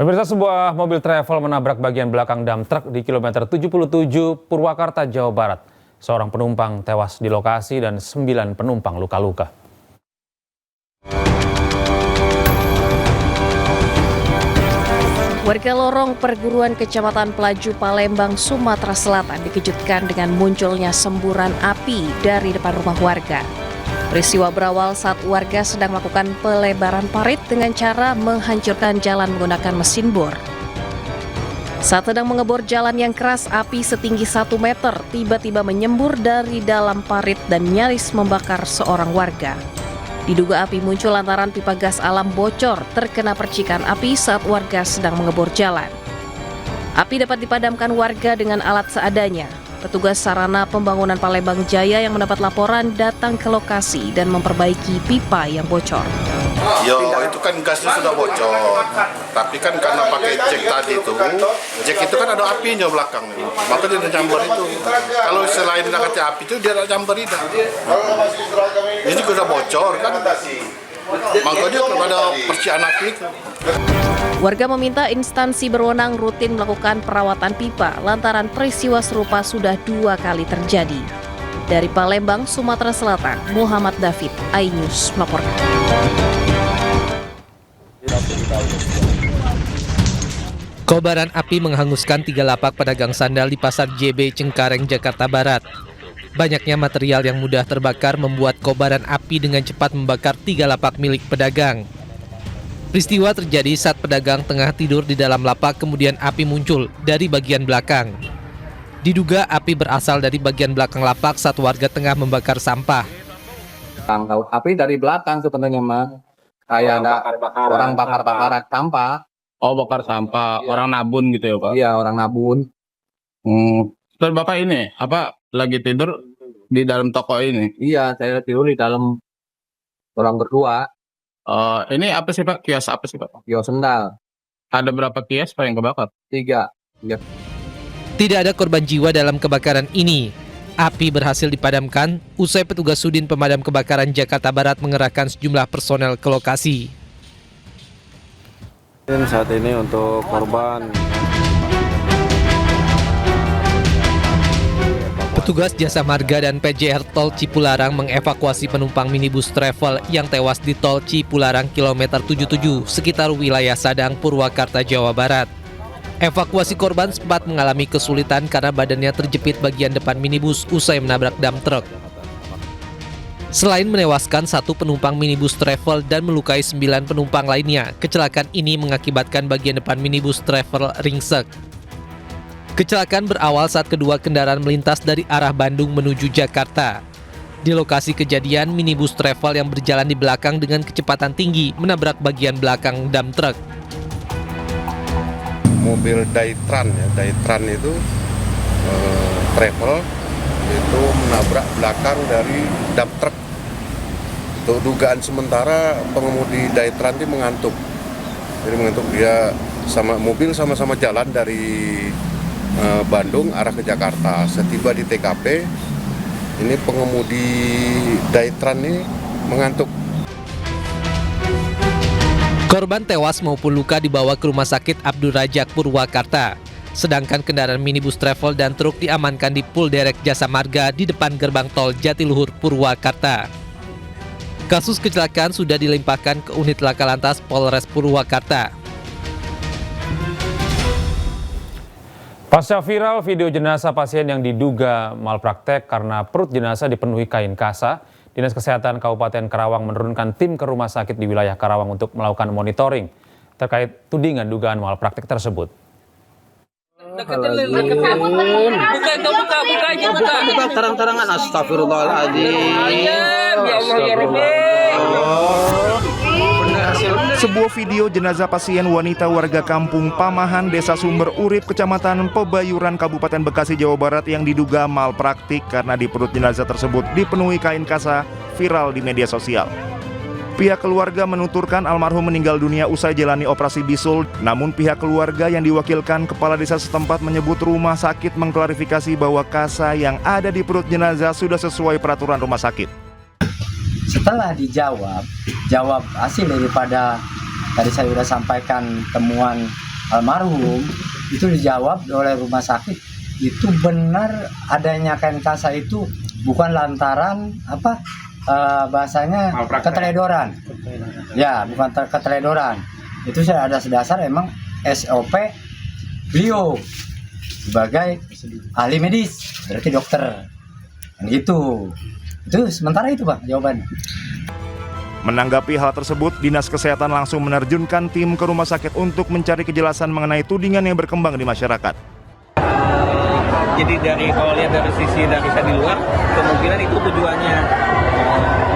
Pemirsa, sebuah mobil travel menabrak bagian belakang dam truk di kilometer 77 Purwakarta, Jawa Barat. Seorang penumpang tewas di lokasi dan 9 penumpang luka-luka. Warga lorong perguruan Kecamatan Pelaju, Palembang, Sumatera Selatan dikejutkan dengan munculnya semburan api dari depan rumah warga. Peristiwa berawal saat warga sedang melakukan pelebaran parit dengan cara menghancurkan jalan menggunakan mesin bor. Saat sedang mengebor jalan yang keras, api setinggi 1 meter tiba-tiba menyembur dari dalam parit dan nyaris membakar seorang warga. Diduga api muncul lantaran pipa gas alam bocor terkena percikan api saat warga sedang mengebor jalan. Api dapat dipadamkan warga dengan alat seadanya. Petugas Sarana Pembangunan Palembang Jaya yang mendapat laporan datang ke lokasi dan memperbaiki pipa yang bocor. Yo, itu kan gasnya sudah bocor. Tapi kan karena pakai jack tadi itu, jack itu kan ada apinya belakang. Maka dia nyamber itu. Kalau selain ada api itu dia ada nyamber itu. Ini sudah bocor kan. Makanya ada percikan api itu. Warga meminta instansi berwenang rutin melakukan perawatan pipa lantaran peristiwa serupa sudah 2 kali terjadi. Dari Palembang, Sumatera Selatan, Muhammad David, iNews melaporkan. Kobaran api menghanguskan 3 lapak pedagang sandal di Pasar JB Cengkareng, Jakarta Barat. Banyaknya material yang mudah terbakar membuat kobaran api dengan cepat membakar 3 lapak milik pedagang. Peristiwa terjadi saat pedagang tengah tidur di dalam lapak, kemudian api muncul dari bagian belakang. Diduga api berasal dari bagian belakang lapak saat warga tengah membakar sampah. Api dari belakang sebenarnya, mah. Kayak ada orang bakar-bakaran sampah. Oh, bakar sampah, orang nabun gitu ya, Pak? Iya, orang nabun. Terus Bapak ini, lagi tidur di dalam toko ini? Iya, saya tidur di dalam orang berdua. Ini apa sih, Pak? Kios apa sih, Pak? Kios sendal. Ada berapa kios, Pak, yang kebakar? 3. Ya. Tidak ada korban jiwa dalam kebakaran ini. Api berhasil dipadamkan usai petugas Sudin Pemadam Kebakaran Jakarta Barat mengerahkan sejumlah personel ke lokasi. Saat ini untuk korban, Petugas Jasa Marga dan PJR Tol Cipularang mengevakuasi penumpang minibus travel yang tewas di Tol Cipularang kilometer 77 sekitar wilayah Sadang, Purwakarta, Jawa Barat. Evakuasi korban sempat mengalami kesulitan karena badannya terjepit bagian depan minibus usai menabrak dam truk. Selain menewaskan 1 penumpang minibus travel dan melukai 9 penumpang lainnya, kecelakaan ini mengakibatkan bagian depan minibus travel ringsek. Kecelakaan berawal saat kedua kendaraan melintas dari arah Bandung menuju Jakarta. Di lokasi kejadian, minibus travel yang berjalan di belakang dengan kecepatan tinggi menabrak bagian belakang dam truk. Mobil Daytran itu travel itu menabrak belakang dari dump truck. Untuk dugaan sementara pengemudi Daytran ini mengantuk. Jadi mengantuk, dia sama mobil sama-sama jalan dari Bandung arah ke Jakarta. Setiba di TKP, ini pengemudi Daytran ini mengantuk. Korban tewas maupun luka dibawa ke Rumah Sakit Abdul Rajak, Purwakarta. Sedangkan kendaraan minibus travel dan truk diamankan di Pul Derek Jasa Marga di depan gerbang tol Jatiluhur, Purwakarta. Kasus kecelakaan sudah dilimpahkan ke unit laka lantas Polres Purwakarta. Pasca viral video jenazah pasien yang diduga malpraktek karena perut jenazah dipenuhi kain kasa, Dinas Kesehatan Kabupaten Karawang menurunkan tim ke rumah sakit di wilayah Karawang untuk melakukan monitoring terkait tudingan dugaan malpraktek tersebut. Buka terang-terangan, astagfirullahaladzim. Sebuah video jenazah pasien wanita warga kampung Pamahan, Desa Sumber Urip, Kecamatan Pebayuran, Kabupaten Bekasi, Jawa Barat yang diduga malpraktik karena di perut jenazah tersebut dipenuhi kain kasa viral di media sosial. Pihak keluarga menuturkan almarhum meninggal dunia usai jalani operasi bisul, namun pihak keluarga yang diwakilkan Kepala Desa setempat menyebut rumah sakit mengklarifikasi bahwa kasa yang ada di perut jenazah sudah sesuai peraturan rumah sakit. Setelah jawab hasil daripada tadi saya sudah sampaikan temuan almarhum itu dijawab oleh rumah sakit itu benar adanya kain kasa itu bukan lantaran bahasanya keteledoran. Ya, bukan keteledoran. Itu ada sedasar emang SOP beliau sebagai ahli medis, berarti dokter. Gitu. Itu sementara itu, Pak, jawabannya. Menanggapi hal tersebut, Dinas Kesehatan langsung menerjunkan tim ke rumah sakit untuk mencari kejelasan mengenai tudingan yang berkembang di masyarakat. Jadi kalau lihat dari sisi dari luar, kemungkinan itu tujuannya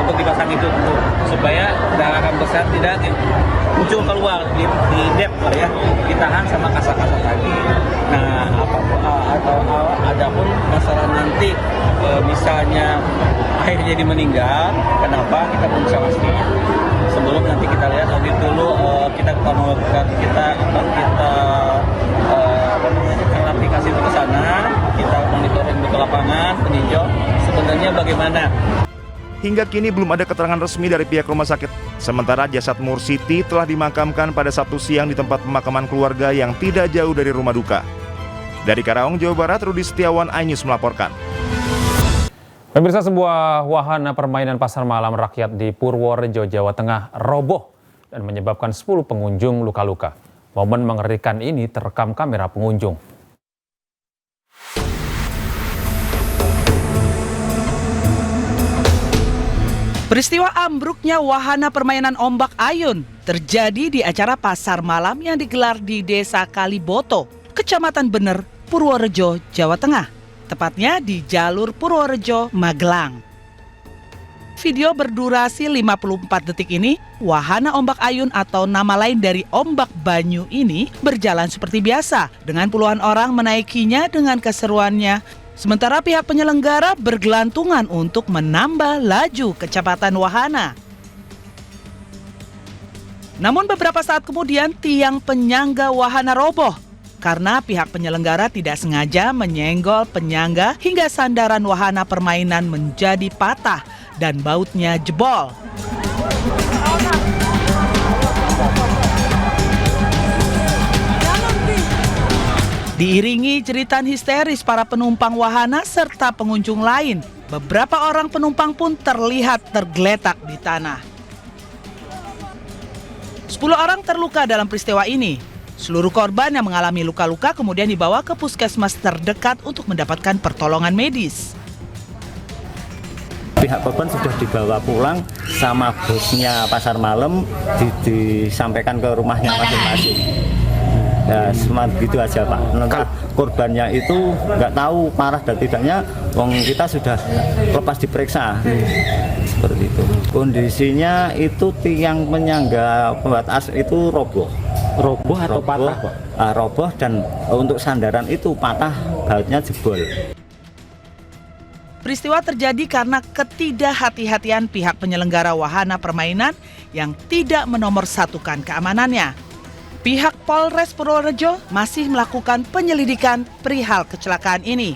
untuk dipasang itu supaya darah besar tidak muncul keluar di depth ya, ditahan sama kasa-kasa tadi. Nah, adapun masalah nanti misalnya akhir jadi meninggal, kenapa kita belum bisa pastinya. Sebelum nanti kita lihat audit dulu, kita melakukan aplikasi itu ke sana, kita monitoring ke lapangan, peninjau sebenarnya bagaimana. Hingga kini belum ada keterangan resmi dari pihak rumah sakit. Sementara jasad Mursiti telah dimakamkan pada Sabtu siang di tempat pemakaman keluarga yang tidak jauh dari rumah duka. Dari Karawang, Jawa Barat, Rudi Setiawan, iNews melaporkan. Pemirsa, sebuah wahana permainan pasar malam rakyat di Purworejo, Jawa Tengah roboh dan menyebabkan 10 pengunjung luka-luka. Momen mengerikan ini terekam kamera pengunjung. Peristiwa ambruknya wahana permainan ombak ayun terjadi di acara pasar malam yang digelar di Desa Kaliboto, Kecamatan Bener, Purworejo, Jawa Tengah. Tepatnya di jalur Purworejo, Magelang. Video berdurasi 54 detik ini, wahana ombak ayun atau nama lain dari ombak banyu ini berjalan seperti biasa dengan puluhan orang menaikinya dengan keseruannya. Sementara pihak penyelenggara bergelantungan untuk menambah laju kecepatan wahana. Namun beberapa saat kemudian tiang penyangga wahana roboh karena pihak penyelenggara tidak sengaja menyenggol penyangga hingga sandaran wahana permainan menjadi patah dan bautnya jebol. Diiringi jeritan histeris para penumpang wahana serta pengunjung lain, beberapa orang penumpang pun terlihat tergeletak di tanah. 10 orang terluka dalam peristiwa ini. Seluruh korban yang mengalami luka-luka kemudian dibawa ke puskesmas terdekat untuk mendapatkan pertolongan medis. Pihak korban sudah dibawa pulang sama bosnya pasar malam, disampaikan ke rumahnya masing-masing. Ya, cuma gitu aja Pak. Nanti korbannya itu nggak tahu parah dan tidaknya, wong kita sudah lepas diperiksa. Seperti itu. Kondisinya itu tiang penyangga pembatas itu roboh. Roboh atau patah Pak? Roboh dan untuk sandaran itu patah, bautnya jebol. Peristiwa terjadi karena ketidakhati-hatian pihak penyelenggara wahana permainan yang tidak menomorsatukan keamanannya. Pihak Polres Purworejo masih melakukan penyelidikan perihal kecelakaan ini.